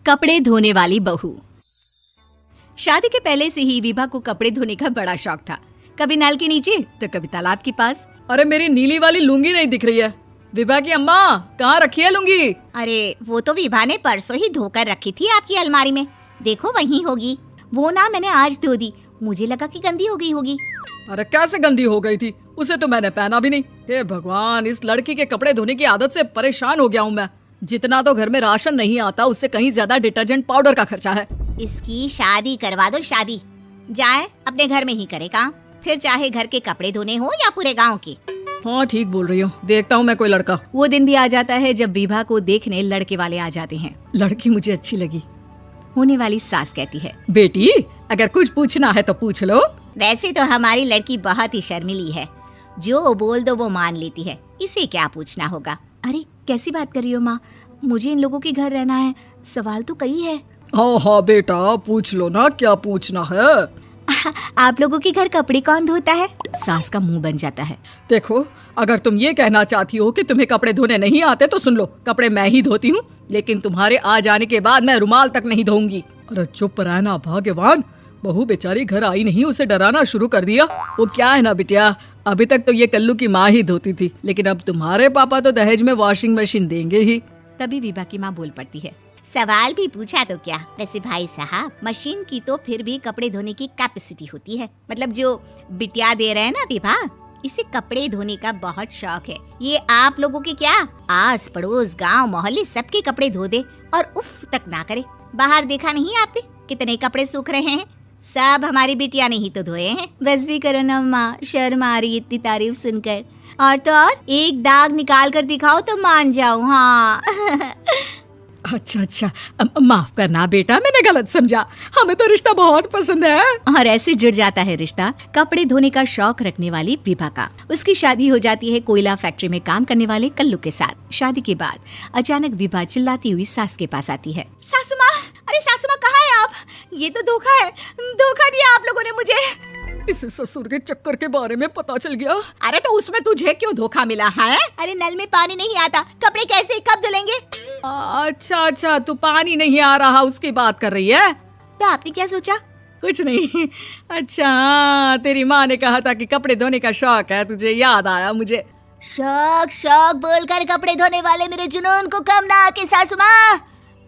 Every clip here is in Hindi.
कपड़े धोने वाली बहू। शादी के पहले से ही विभा को कपड़े धोने का बड़ा शौक था। कभी नल के नीचे तो कभी तालाब के पास। अरे मेरी नीली वाली लुंगी नहीं दिख रही है। विभा की अम्मा, कहाँ रखी है लुंगी? अरे वो तो विभा ने परसों ही धोकर रखी थी आपकी अलमारी में, देखो वहीं होगी। वो ना मैंने आज धो दी, मुझे लगा कि गंदी हो गई होगी। अरे कैसे गंदी हो गई थी? उसे तो मैंने पहना भी नहीं। हे भगवान, इस लड़की के कपड़े धोने की आदत से परेशान हो गया हूँ मैं। जितना तो घर में राशन नहीं आता उससे कहीं ज्यादा डिटर्जेंट पाउडर का खर्चा है। इसकी शादी करवा दो, शादी जाए अपने घर में ही करे काम, फिर चाहे घर के कपड़े धोने हो या पूरे गांव के। हाँ ठीक बोल रही हूँ, देखता हूँ मैं कोई लड़का। वो दिन भी आ जाता है जब विभा को देखने लड़के वाले आ जाते हैं। लड़की मुझे अच्छी लगी। होने वाली सास कहती है, बेटी अगर कुछ पूछना है तो पूछ लो। वैसे तो हमारी लड़की बहुत ही शर्मीली है, जो बोल दो वो मान लेती है, इसे क्या पूछना होगा। अरे कैसी बात कर रही हो माँ, मुझे इन लोगों के घर रहना है, सवाल तो कई है। हाँ हाँ बेटा पूछ लो ना, क्या पूछना है। आप लोगों के घर कपड़े कौन धोता है? सास का मुंह बन जाता है। देखो अगर तुम ये कहना चाहती हो कि तुम्हें कपड़े धोने नहीं आते तो सुन लो, कपड़े मैं ही धोती हूँ, लेकिन तुम्हारे आ जाने के बाद मैं रुमाल तक नहीं धोऊंगी। अरे चुप रहना भगवान, बहू बेचारी घर आई नहीं, उसे डराना शुरू कर दिया। वो क्या है ना बिटिया, अभी तक तो ये कल्लू की माँ ही धोती थी, लेकिन अब तुम्हारे पापा तो दहेज में वॉशिंग मशीन देंगे ही। तभी विभा की माँ बोल पड़ती है, सवाल भी पूछा तो क्या। वैसे भाई साहब, मशीन की तो फिर भी कपड़े धोने की कैपेसिटी होती है, मतलब जो बिटिया दे रहे हैं ना विभा, इसे कपड़े धोने का बहुत शौक है। ये आप लोगों के क्या, आस पड़ोस गांव मोहल्ले सबके कपड़े धो दे और उफ तक ना करे। बाहर देखा नहीं आपने कितने कपड़े सूख रहे हैं, सब हमारी बिटिया ने ही तो धोए हैं। बस भी करो ना माँ, शर्म आ रही इतनी तारीफ सुनकर। और तो और एक दाग निकाल कर दिखाओ तो मान जाओ। हाँ अच्छा माफ करना बेटा, मैंने गलत समझा, हमें तो रिश्ता बहुत पसंद है। और ऐसे जुड़ जाता है रिश्ता कपड़े धोने का शौक रखने वाली विभा का। उसकी शादी हो जाती है कोयला फैक्ट्री में काम करने वाले कल्लू के साथ। शादी के बाद अचानक विभा चिल्लाती हुई सास के पास आती है, सासू माँ, अरे सासू माँ कहाँ है आप? ये तो धोखा है, धोखा दिया आप लोगों ने मुझे। इसे ससुर के चक्कर के बारे में पता चल गया। अरे तो उसमें तुझे क्यों धोखा मिला है? अरे नल में पानी नहीं आता, कपड़े कैसे कब धुलेंगे? अच्छा तू पानी नहीं आ रहा उसकी बात कर रही है। तो आपने क्या सोचा? कुछ नहीं। अच्छा तेरी माँ ने कहा था कि कपड़े धोने का शौक है तुझे, याद आया मुझे। शौक बोलकर कपड़े धोने वाले मेरे जुनून को कम ना आके सासू माँ,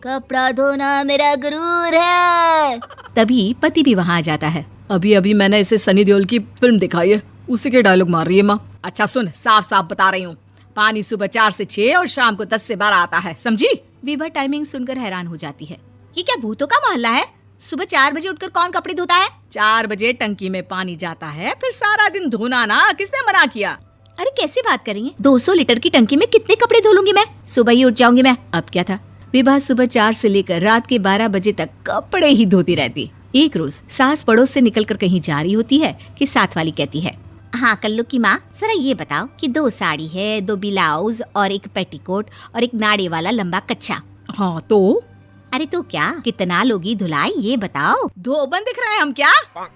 कपड़ा धोना मेरा गुरूर है। तभी पति भी वहाँ आ जाता है। अभी मैंने इसे सनी देओल की फिल्म दिखाई है, उसी के डायलॉग मार रही है माँ। अच्छा सुन, साफ साफ बता रही हूँ, पानी सुबह 4 से 6 और शाम को 10 से 12 आता है, समझी? विभा टाइमिंग सुनकर हैरान हो जाती है। ये क्या भूतों का मोहल्ला है? सुबह 4 बजे उठकर कौन कपड़े धोता है? 4 बजे टंकी में पानी जाता है, फिर सारा दिन धोना ना, किसने मना किया? अरे कैसी बात कर रही है, 200 लीटर की टंकी में कितने कपड़े धो लूंगी मैं, सुबह ही उठ जाऊंगी मैं। अब क्या था, विभा सुबह 4 से लेकर रात के 12 बजे तक कपड़े ही धोती रहती। एक रोज सास पड़ोस से निकलकर कहीं जा रही होती है कि साथ वाली कहती है, हाँ कल्लू की माँ, जरा ये बताओ कि 2 साड़ी है, 2 ब्लाउज और एक पेटीकोट और एक नाड़े वाला लंबा कच्छा। हाँ तो? अरे तो क्या, कितना लोगी धुलाई ये बताओ। धोबन दिख रहे हैं हम क्या?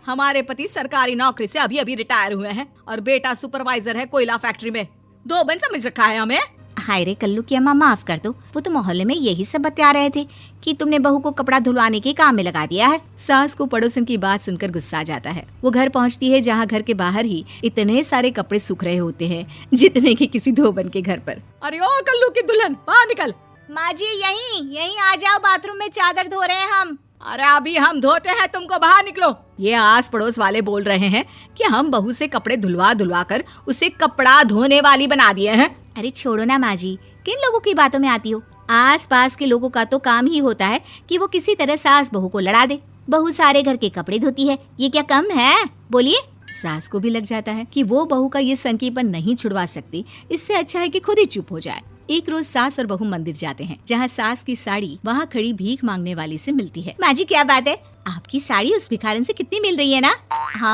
हमारे पति सरकारी नौकरी से अभी रिटायर हुए हैं और बेटा सुपरवाइजर है कोयला फैक्ट्री में। धोबन समझ रखा है हमें? हाय रे कल्लू की अम्मा, माफ कर दो, वो तो मोहल्ले में यही सब बता रहे थे कि तुमने बहू को कपड़ा धुलवाने के काम में लगा दिया है। सास को पड़ोसन की बात सुनकर गुस्सा आ जाता है। वो घर पहुंचती है जहां घर के बाहर ही इतने सारे कपड़े सूख रहे होते हैं जितने कि किसी धोबन के घर पर। अरे ओ कल्लू की दुल्हन, बाहर निकल। माँ जी यहीं आ जाओ, बाथरूम में चादर धो रहे हैं हम। अरे अभी हम धोते हैं, तुमको बाहर निकलो। ये आस पड़ोस वाले बोल रहे हैं कि हम बहू से कपड़े धुलवा कर उसे कपड़ा धोने वाली बना दिए हैं। अरे छोड़ो ना माँ जी, किन लोगों की बातों में आती हो? आस पास के लोगों का तो काम ही होता है कि वो किसी तरह सास बहू को लड़ा दे। बहू सारे घर के कपड़े धोती है, ये क्या कम है? बोलिए। सास को भी लग जाता है कि वो बहू का ये संकीपन नहीं छुड़वा सकती, इससे अच्छा है कि खुद ही चुप हो जाए। एक रोज सास और बहू मंदिर जाते हैं, जहाँ सास की साड़ी वहाँ खड़ी भीख मांगने वाली से मिलती है। माँ जी क्या बात है, आपकी साड़ी उस भिखारन से कितनी मिल रही है ना?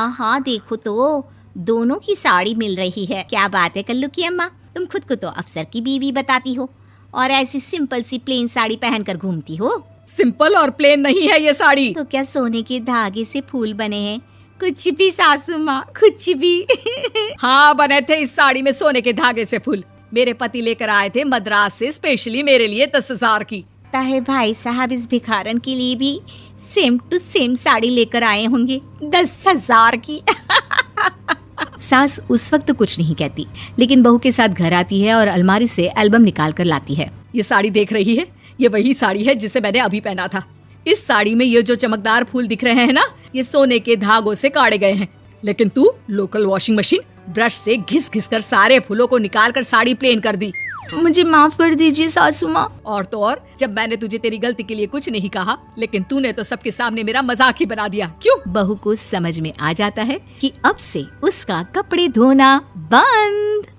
हाँ देखो तो दोनों की साड़ी मिल रही है। क्या बात है कल्लू की अम्मा, तुम खुद को तो अफसर की बीवी बताती हो और ऐसी सिंपल सी प्लेन साड़ी पहनकर घूमती हो। सिंपल और प्लेन नहीं है ये साड़ी। तो क्या सोने के धागे से फूल बने हैं? कुछ भी सासू माँ, कुछ भी। हाँ बने थे इस साड़ी में सोने के धागे से फूल। मेरे पति लेकर आए थे मद्रास से स्पेशली मेरे लिए 10,000 की। लगता है भाई साहब इस भिखारन के लिए भी सेम टू सेम साड़ी लेकर आए होंगे 10,000 की। सास उस वक्त तो कुछ नहीं कहती, लेकिन बहू के साथ घर आती है और अलमारी से एल्बम निकाल कर लाती है। ये साड़ी देख रही है, ये वही साड़ी है जिसे मैंने अभी पहना था। इस साड़ी में ये जो चमकदार फूल दिख रहे हैं ना, ये सोने के धागों से काटे गए हैं। लेकिन तू लोकल वॉशिंग मशीन ब्रश से घिस घिस कर सारे फूलों को निकाल कर साड़ी प्लेन कर दी। मुझे माफ कर दीजिए सासू माँ। और तो और, जब मैंने तुझे तेरी गलती के लिए कुछ नहीं कहा, लेकिन तूने तो सबके सामने मेरा मजाक ही बना दिया। क्यों? बहू को समझ में आ जाता है कि अब से उसका कपड़े धोना बंद।